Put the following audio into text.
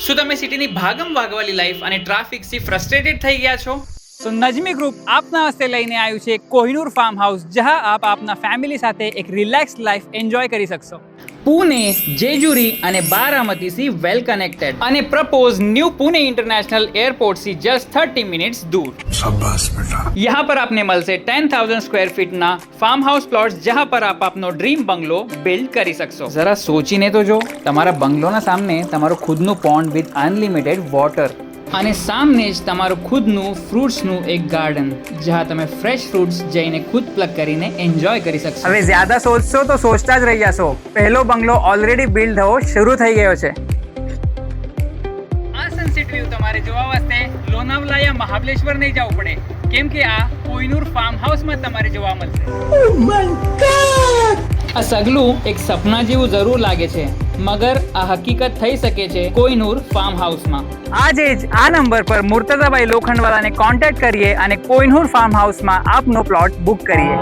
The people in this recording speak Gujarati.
શું તમે સિટીની ભાગમ ભાગવાલી લાઈફ અને ટ્રાફિકથી ફ્રસ્ટ્રેટેડ થઈ ગયા છો? તો નજમી ગ્રુપ આપના હસ્તે લઈને આવ્યું છે કોહિનૂર ફાર્મ હાઉસ, જ્યાં આપ આપના ફેમિલી સાથે એક રિલેક્સ લાઈફ એન્જોય કરી શકશો. પુણે, જેજુરી અને બારામતી થી વેલ કનેક્ટેડ અને propose new Pune international airport से जस्ट 30 मिनट्स दूर. शाबाश बेटा. यहाँ पर आपने મળશે 10,000 સ્ક્વેર ફીટના ફાર્મ હાઉસ પ્લોટ્સ, જ્યાં પર આપ આપનો ડ્રીમ બંગલો બિલ્ડ કરી શકશો. જરા સોચીને તો જો, તમારા બંગલોના સામે તમારું ખુદનું પોન્ડ વિથ અનલિમિટેડ વોટર અને સામને જ તમારું ખુદનું ફ્રૂટ્સનું એક ગાર્ડન, જ્યાં તમે ફ્રેશ ફ્રૂટ્સ જઈને ખુદ પ્લક કરીને એન્જોય કરી શકશો. હવે જ્યાદા સોચશો તો સોચતા જ રહી જશો. પહેલો બંગલો ઓલરેડી બિલ્ડ થવો શરૂ થઈ ગયો છે. આ સનસેટ વ્યૂ તમારે જોવા વાસ્તે લોનાવલા યા મહાબલેશ્વર નહીં જવું પડે, કેમ કે આ કોહિનૂર ફાર્મ હાઉસમાં તમારે જોવા મળશે. આ સગલું એક સપના જેવું જરૂર લાગે છે, મગર આ હકીકત થઈ શકે છે કોહિનૂર ફાર્મ હાઉસમાં. આજે જ આ નંબર પર મુર્તઝાભાઈ લોખંડવાલાને કોન્ટેક્ટ કરીએ અને કોહિનૂર ફાર્મ હાઉસમાં આપનો પ્લોટ બુક કરીએ.